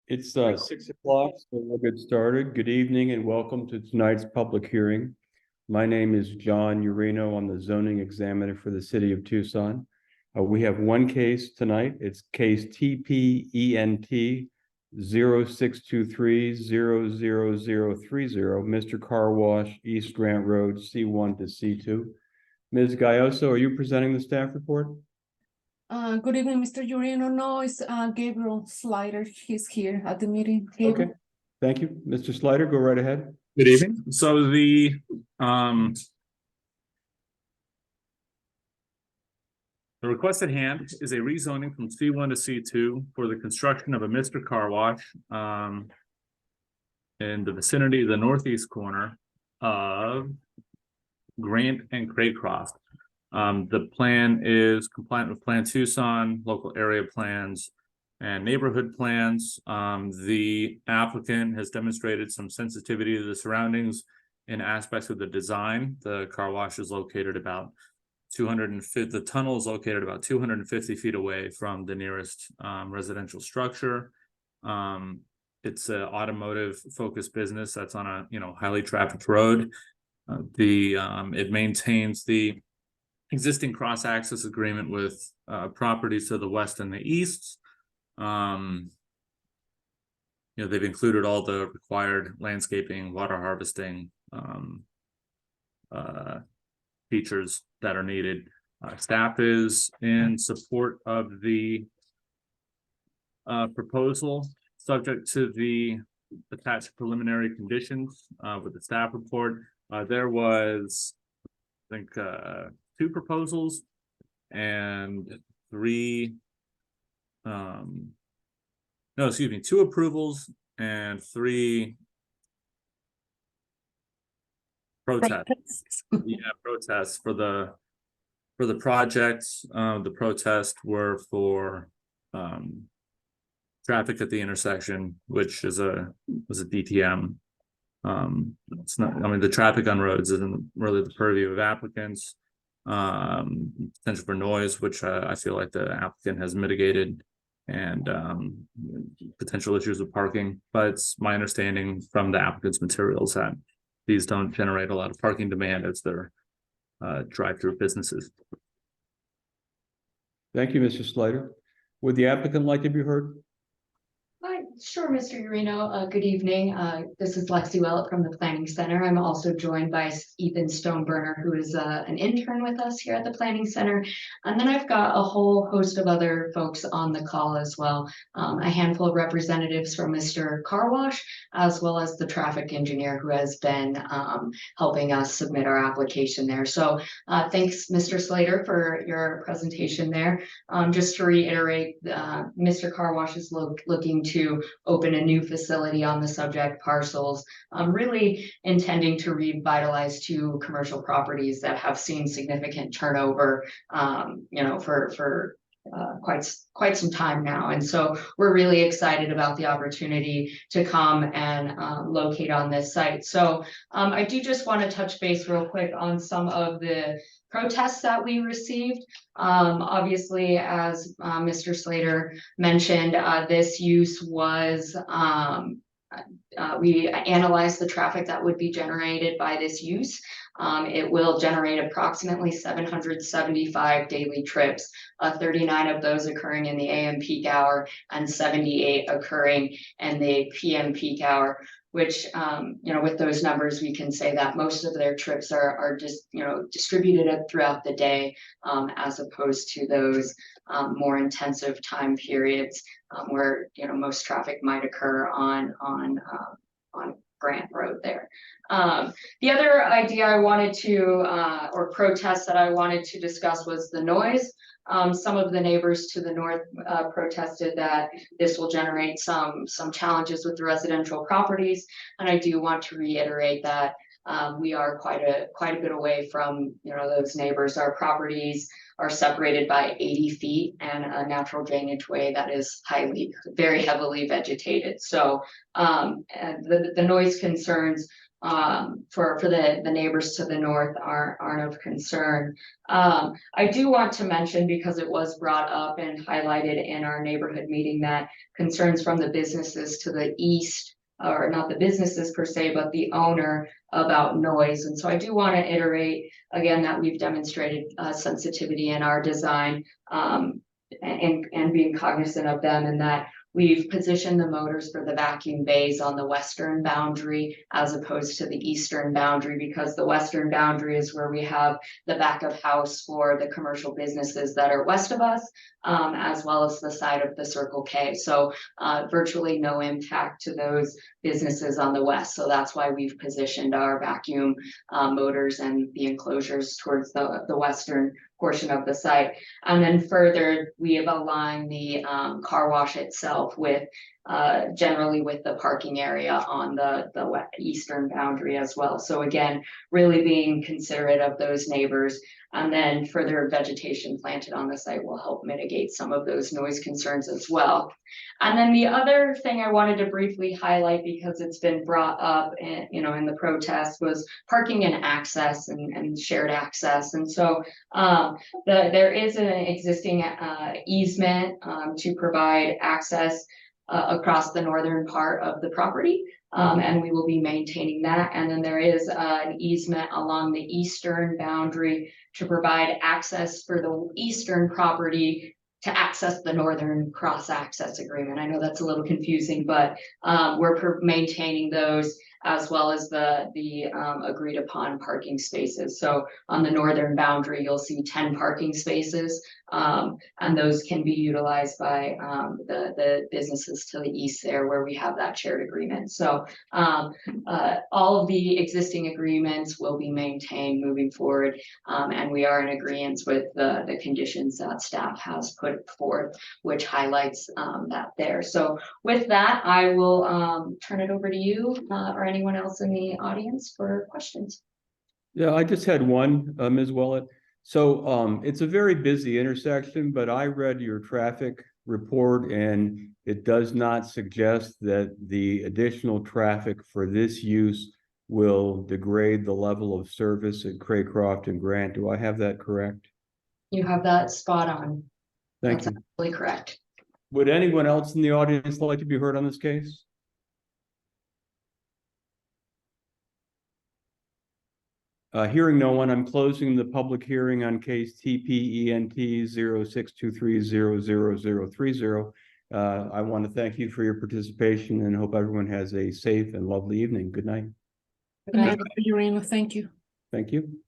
It's 6 o'clock, so we'll get started. Good evening and welcome to tonight's public hearing. My name is John Urino. I'm the zoning examiner for the city of Tucson. We have one case tonight. It's case TPENT 0623-00030, Mr. Car Wash, East Grant Road, C1 to C2. Ms. Gayoso, are you presenting the staff report? Good evening, Mr. Urino. No, it's Gabriel Slider. He's here at the meeting. Gabriel. Okay, thank you. Mr. Slider, go right ahead. Good evening. So the request at hand is a rezoning from C1 to C2 for the construction of a Mr. Car Wash in the vicinity of the northeast corner of Grant and Craycroft. The plan is compliant with Plan Tucson, local area plans, and neighborhood plans. The applicant has demonstrated some sensitivity to the surroundings in aspects of the design. The car wash is located about 250, the tunnel is located about 250 feet away from the nearest residential structure. It's an automotive focused business that's on a highly trafficked road. It maintains the existing cross-access agreement with properties to the west and the east. They've included all the required landscaping, water harvesting features that are needed. Staff is in support of the proposal, subject to the attached preliminary conditions with the staff report. There was, I think, 2 proposals and 2 approvals and 3 protests. Protests for the projects. The protests were for traffic at the intersection, which was a DTM. It's not, the traffic on roads isn't really the purview of applicants. Potential for noise, which I feel like the applicant has mitigated, and potential issues with parking. But it's my understanding from the applicant's materials that these don't generate a lot of parking demand as their drive-through businesses. Thank you, Mr. Slider. Would the applicant like to be heard? Hi, sure, Mr. Urino. Good evening. This is Lexi Willett from the Planning Center. I'm also joined by Ethan Stoneburner, who is an intern with us here at the Planning Center. And then I've got a whole host of other folks on the call as well. A handful of representatives from Mr. Car Wash, as well as the traffic engineer who has been helping us submit our application there. So thanks, Mr. Slater, for your presentation there. Just to reiterate, Mr. Car Wash is looking to open a new facility on the subject parcels, really intending to revitalize 2 commercial properties that have seen significant turnover, for quite some time now. And so we're really excited about the opportunity to come and locate on this site. So I do just want to touch base real quick on some of the protests that we received. Obviously, as Mr. Slater mentioned, this use was we analyzed the traffic that would be generated by this use. It will generate approximately 775 daily trips, 39 of those occurring in the AM peak hour and 78 occurring in the PM peak hour, which, with those numbers, we can say that most of their trips are just, distributed throughout the day, as opposed to those more intensive time periods where, most traffic might occur on Grant Road there. The other idea I wanted to, or protest that I wanted to discuss was the noise. Some of the neighbors to the north protested that this will generate some challenges with the residential properties, and I do want to reiterate that we are quite a bit away from those neighbors. Our properties are separated by 80 feet and a natural drainage way that is very heavily vegetated. So the noise concerns for the neighbors to the north aren't of concern. I do want to mention, because it was brought up and highlighted in our neighborhood meeting, that concerns from the businesses to the east, or not the businesses per se, but the owner, about noise. And so I do want to iterate again that we've demonstrated sensitivity in our design, and being cognizant of them, and that we've positioned the motors for the vacuum bays on the western boundary as opposed to the eastern boundary, because the western boundary is where we have the back of house for the commercial businesses that are west of us, as well as the side of the Circle K. So virtually no impact to those businesses on the west. So that's why we've positioned our vacuum motors and the enclosures towards the western portion of the site. And then further, we have aligned the car wash itself with generally with the parking area on the eastern boundary as well. So again, really being considerate of those neighbors. And then further vegetation planted on the site will help mitigate some of those noise concerns as well. And then the other thing I wanted to briefly highlight, because it's been brought up in, in the protest, was parking and access and shared access. And so there is an existing easement to provide access across the northern part of the property. And we will be maintaining that. And then there is an easement along the eastern boundary to provide access for the eastern property to access the northern cross access agreement. I know that's a little confusing, but we're maintaining those, as well as the agreed upon parking spaces. So on the northern boundary, you'll see 10 parking spaces, and those can be utilized by the businesses to the east there, where we have that shared agreement. So all of the existing agreements will be maintained moving forward, and we are in agreement with the conditions that staff has put forth, which highlights that there. So with that, I will turn it over to you or anyone else in the audience for questions. Yeah, I just had one, Ms. Willett. So it's a very busy intersection, but I read your traffic report and it does not suggest that the additional traffic for this use will degrade the level of service at Craycroft and Grant. Do I have that correct? You have that spot on. Thank That's you. absolutely correct. Would anyone else in the audience like to be heard on this case? Hearing no one, I'm closing the public hearing on case TPENT 0623000030. I want to thank you for your participation and hope everyone has a safe and lovely evening. Good night. Good night, Mr. Ureno. Thank you. Thank you.